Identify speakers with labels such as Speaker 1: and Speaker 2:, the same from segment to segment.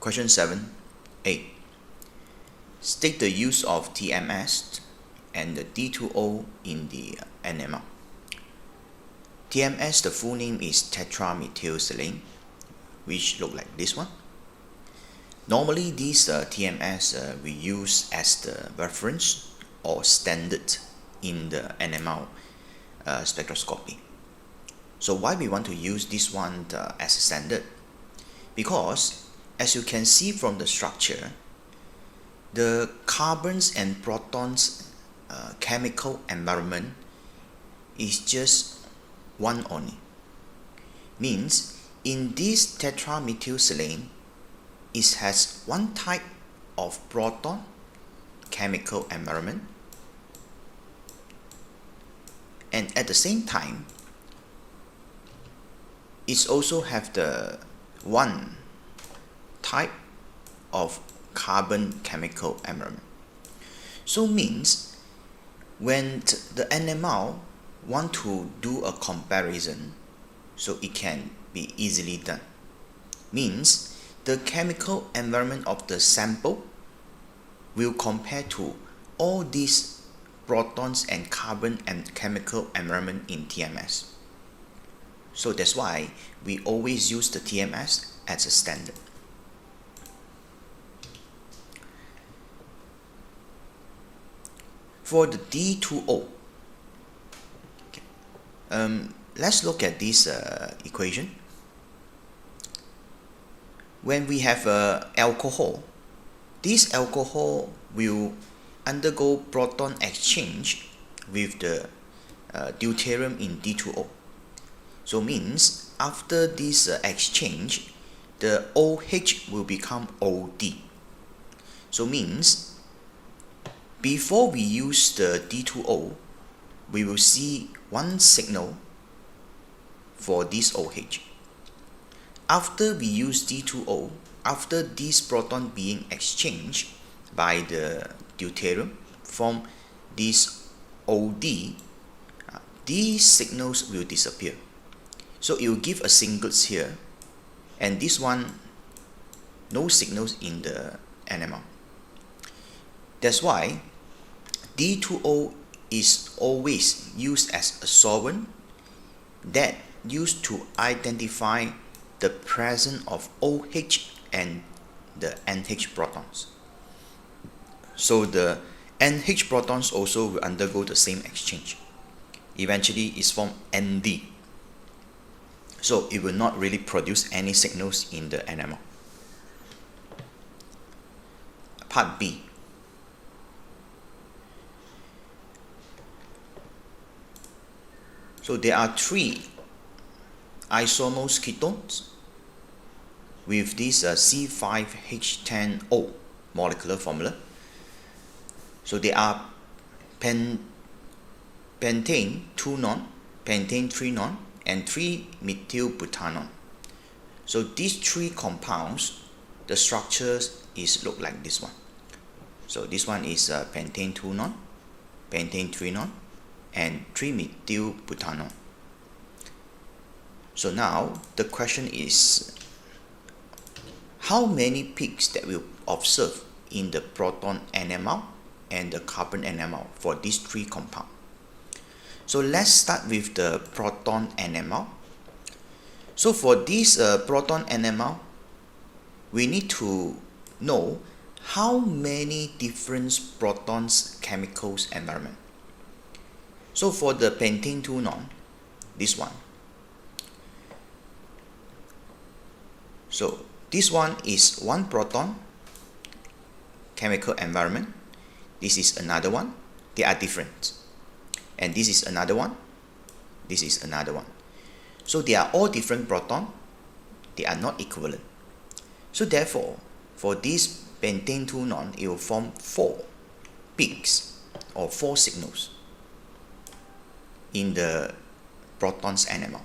Speaker 1: Question 7a. State the use of TMS and the D2O in the NMR. TMS, the full name is tetramethylsilane, which look like this one. Normally, these TMS we use as the reference or standard in the NMR spectroscopy. So why we want to use this one as a standard? Because as you can see from the structure, the carbons and protons chemical environment is just one only. Means in this tetramethylsilane, it has one type of proton chemical environment, and at the same time it also have the one type of carbon chemical environment. So means when the NMR want to do a comparison, so it can be easily done. Means the chemical environment of the sample will compare to all these protons and carbon and chemical environment in TMS. So that's why we always use the TMS as a standard. For the D2O, let's look at this equation. When we have alcohol, this alcohol will undergo proton exchange with the deuterium in D2O. So means after this exchange, the OH will become OD. So means before we use the D2O, we will see one signal for this OH. After we use D2O, after this proton being exchanged by the deuterium from this OD, these signals will disappear. So it will give a singlet here, and this one, no signals in the NMR. That's why D2O is always used as a solvent that used to identify the presence of OH and the NH protons. So the NH protons also will undergo the same exchange. Eventually it's formed ND. So it will not really produce any signals in the NMR. Part B. So there are three isomers ketones with this C5H10O molecular formula. So they are pentane 2-non, pentane 3-non, and 3-methylbutanone. So these three compounds, the structures is look like this one. So this one is pentane 2-non, pentane 3-non, and 3-methylbutanone. So now the question is, how many peaks that we'll observe in the proton NMR and the carbon NMR for these three compounds? So let's start with the proton NMR. So for this proton NMR, we need to know how many different protons chemicals environment. So for the pentane 2-non, this one. So this one is one proton chemical environment. This is another one. They are different. And this is another one. This is another one. So they are all different proton. They are not equivalent. So therefore, for this pentane 2-non, it will form 4 peaks or 4 signals in the protons NMR.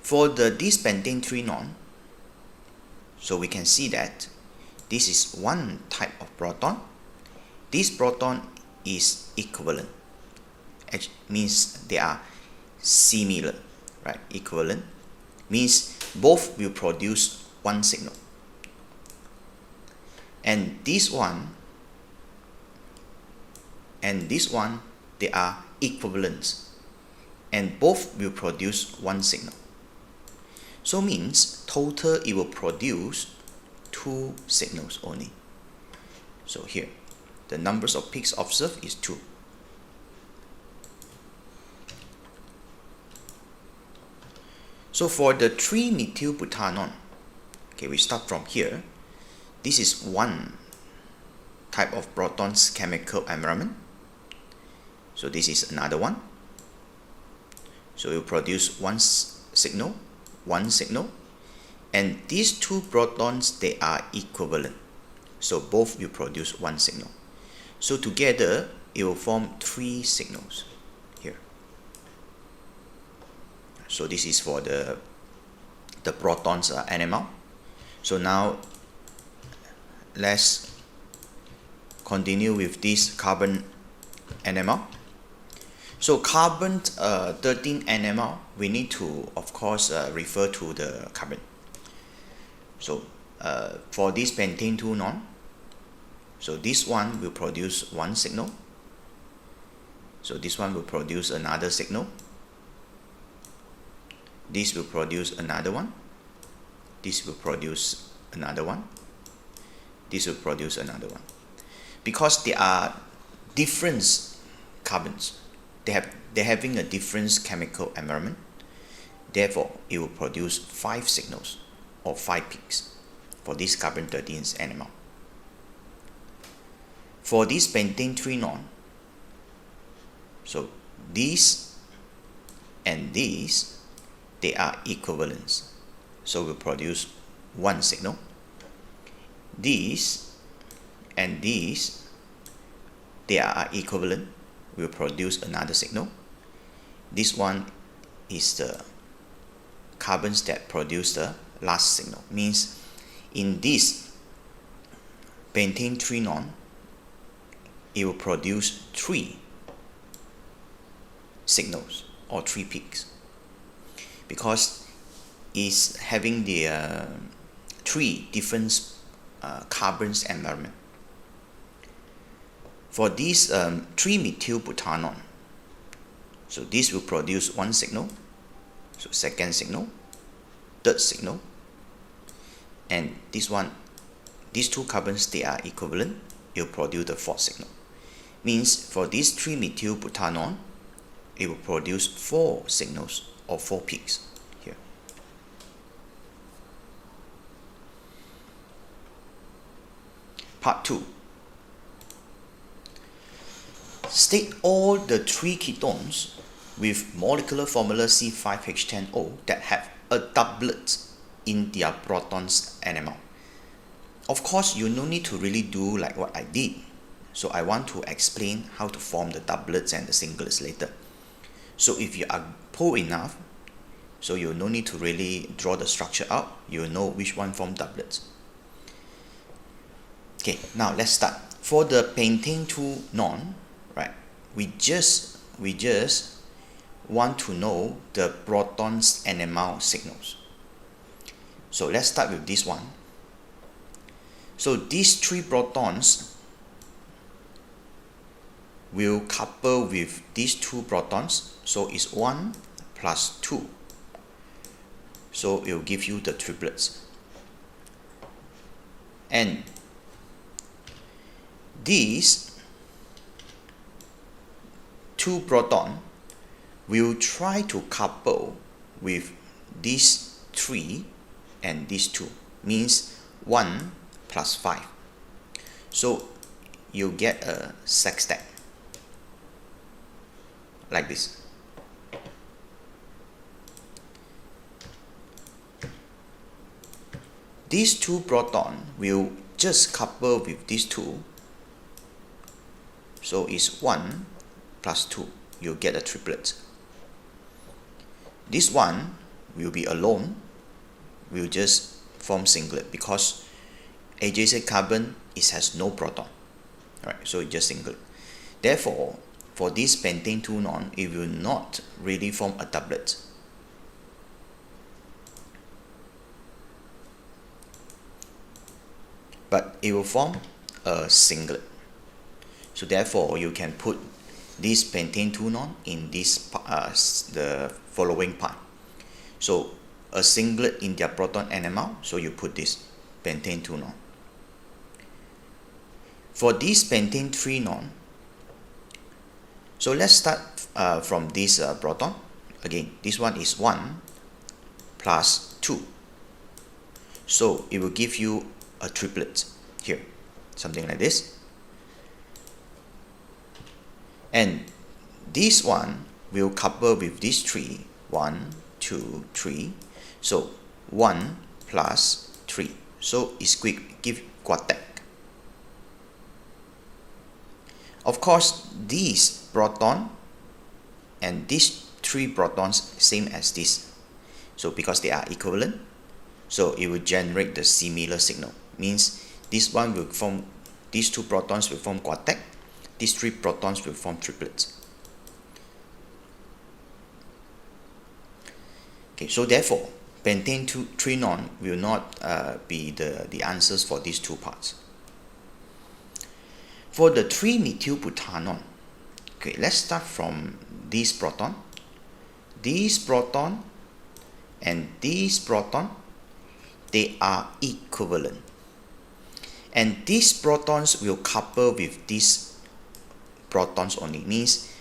Speaker 1: For this pentane 3-non, so we can see that this is one type of proton. This proton is equivalent. It means they are similar, right? Equivalent means both will produce one signal. and this one and this one, they are equivalent, and both will produce one signal. So means total it will produce two signals only. So here, the numbers of peaks observed is 2. So for the 3-methylbutanol, okay, we start from here. This is one type of proton's chemical environment. So this is another one. So it will produce one signal, and these two protons, they are equivalent. So both will produce one signal. So together, it will form 3 signals here. So this is for the protons NMR. So now let's continue with this carbon NMR. So carbon 13 NMR, we need to of course refer to the carbon. So for this pentane 2 non, so this one will produce one signal. So this one will produce another signal. This will produce another one. This will produce another one. This will produce another one. Because they are different carbons, they're having a different chemical environment. Therefore, it will produce 5 signals or 5 peaks for this carbon 13 NMR. For this pentane 3 non, so these and these, they are equivalent. So we'll produce one signal. These and these, they are equivalent. We'll produce another signal. This one is the carbons that produce the last signal. Means in this pentane 3 non, it will produce 3 signals or 3 peaks, because it's having the 3 different carbons environment. For this 3-methylbutanol, so this will produce one signal, so second signal, third signal, and this one, these 2 carbons, they are equivalent, it will produce the 4th signal. Means for this 3-methylbutanol, it will produce 4 signals or 4 peaks here. Part 2. State all the 3 ketones with molecular formula C5H10O that have a doublet in their protons NMR. Of course, you no need to really do like what I did. So I want to explain how to form the doublets and the singlets later. So if you are pro enough, so you no need to really draw the structure out. You know which one form doublets. Okay, now let's start. For the pentane 2 non, right, we just want to know the protons NMR signals. So let's start with this one. So these 3 protons will couple with these 2 protons. So it's 1 plus 2. So it will give you the triplets. And these 2 proton will try to couple with these 3 and these 2. Means 1 plus 5. So you get a sextet like this. These 2 proton will just couple with these 2. So it's 1 plus 2. You get a triplet. This one will be alone. Will just form singlet because adjacent carbon has no proton. Right, so it's just singlet. Therefore, for this pentane 2 non, it will not really form a doublet. but it will form a singlet. So therefore, you can put this pentane 2 non in this the following part. So a singlet in their proton NMR, so you put this pentane 2 non. For this pentane 3 non, so let's start from this proton. Again, this one is 1 plus 2. So it will give you a triplet here, something like this. And this one will couple with this 3, 1, 2, 3. So 1 plus 3. So it's give quartet. Of course, this proton and these 3 protons same as this. So because they are equivalent, so it will generate the similar signal. Means this one will form, these 2 protons will form quartet, these 3 protons will form triplets. Okay, so therefore, pentane 3 non will not be the answers for these 2 parts. For the 3-methylbutanon, okay, let's start from this proton. This proton and this proton, they are equivalent. And these protons will couple with these protons only. Means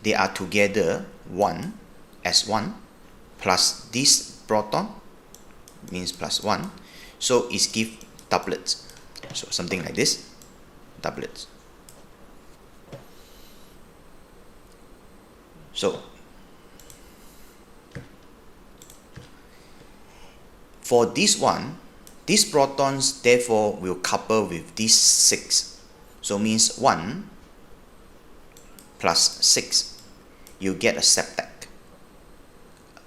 Speaker 1: they are together 1 as 1 plus this proton means plus 1. So it's give doublets. So something like this, doublets. So for this one, these protons therefore will couple with these 6. So means 1 plus 6, you get a septet,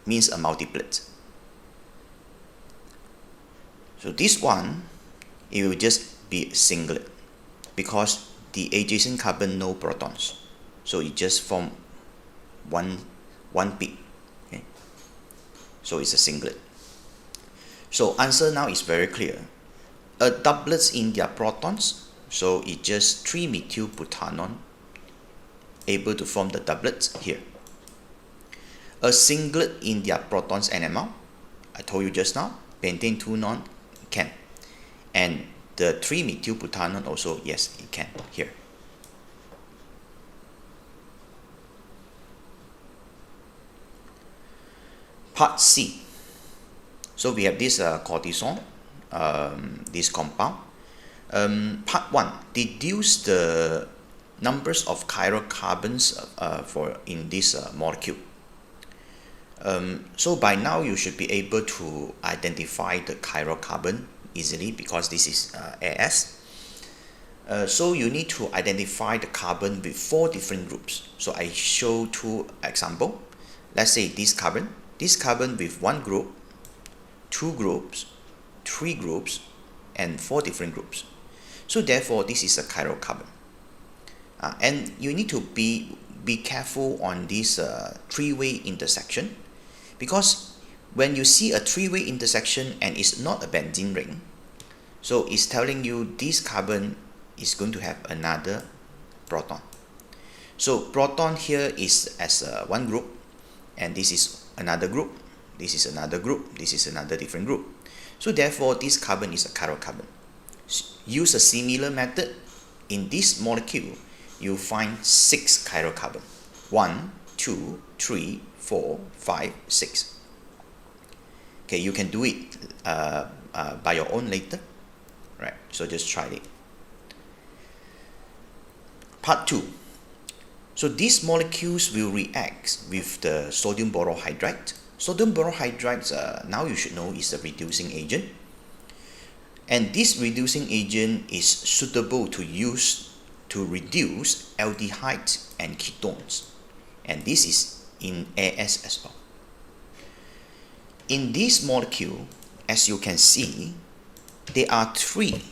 Speaker 1: means a multiplet. So this one, it will just be singlet because the adjacent carbon no protons. So it just form one peak. Okay? So it's a singlet. So answer now is very clear. A doublets in their protons, so it just 3-methylbutanon able to form the doublets here. A singlet in their protons NMR, I told you just now, pentane 2 non can. And the 3-methylbutanon also, yes, it can here. Part C. So we have this cortisone, this compound. Part 1, deduce the numbers of chiral carbons in this molecule. So by now you should be able to identify the chiral carbon easily because this is AS. So you need to identify the carbon with 4 different groups. So I show 2 examples. Let's say this carbon with 1 group, 2 groups, 3 groups, and 4 different groups. So therefore, this is a chiral carbon. And you need to be careful on this 3-way intersection, because when you see a 3-way intersection and it's not a benzene ring, so it's telling you this carbon is going to have another proton. So proton here is as 1 group, and this is another group, this is another group, this is another different group. So therefore, this carbon is a chiral carbon. Use a similar method. In this molecule, you find 6 chiral carbon. 1, 2, 3, 4, 5, 6. Okay, you can do it by your own later. Right, so just try it. Part 2. So these molecules will react with the sodium borohydride. Sodium borohydride, now you should know, is a reducing agent. And this reducing agent is suitable to use to reduce aldehydes and ketones. And this is in AS as well. In this molecule, as you can see, there are 3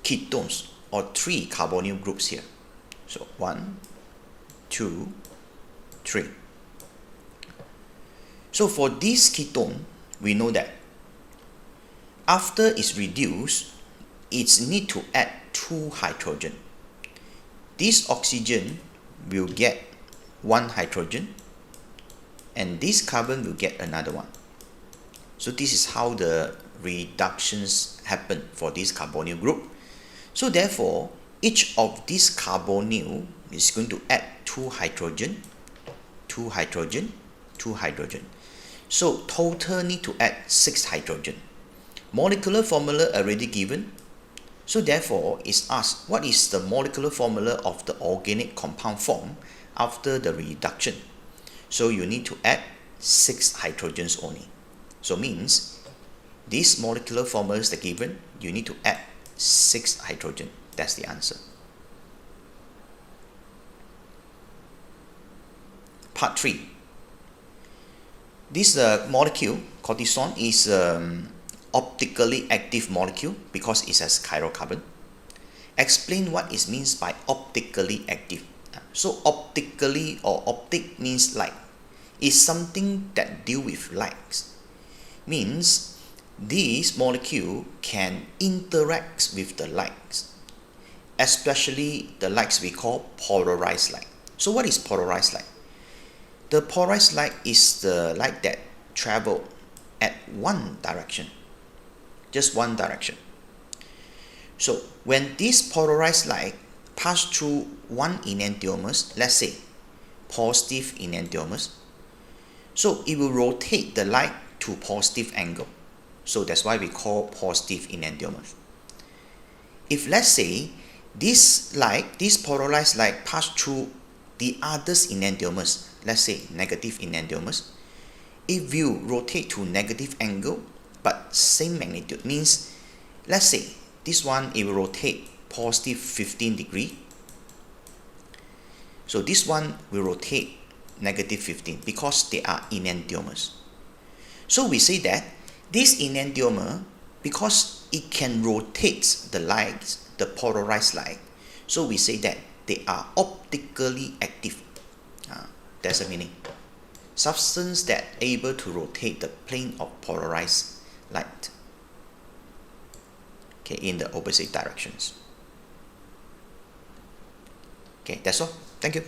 Speaker 1: ketones or 3 carbonyl groups here. So 1, 2, 3. So for this ketone, we know that after it's reduced, it need to add 2 hydrogen. This oxygen will get 1 hydrogen, and this carbon will get another one. So this is how the reductions happen for this carbonyl group. So therefore, each of these carbonyl is going to add 2 hydrogen, 2 hydrogen, 2 hydrogen. So total need to add 6 hydrogen. Molecular formula already given. So therefore, it's asked what is the molecular formula of the organic compound form after the reduction. So you need to add 6 hydrogens only. So means these molecular formulas that given, you need to add 6 hydrogen. That's the answer. Part 3. This molecule, cortisone, is optically active molecule because it has chiral carbon. Explain what it means by optically active. So optically, or optic means light, is something that deal with lights. Means this molecule can interact with the lights, especially the lights we call polarized light. So what is polarized light? The polarized light is the light that travel at one direction, just one direction. So when this polarized light pass through one enantiomers, let's say positive enantiomers, so it will rotate the light to positive angle. So that's why we call positive enantiomers. If let's say this light, this polarized light pass through the others enantiomers, let's say negative enantiomers, it will rotate to negative angle but same magnitude. Means let's say this one, it will rotate positive 15 degree. So this one will rotate negative 15 because they are enantiomers. So we say that this enantiomer, because it can rotate the light, the polarized light, so we say that they are optically active. That's the meaning. Substance that able to rotate the plane of polarized light, okay, in the opposite directions. Okay, that's all. Thank you.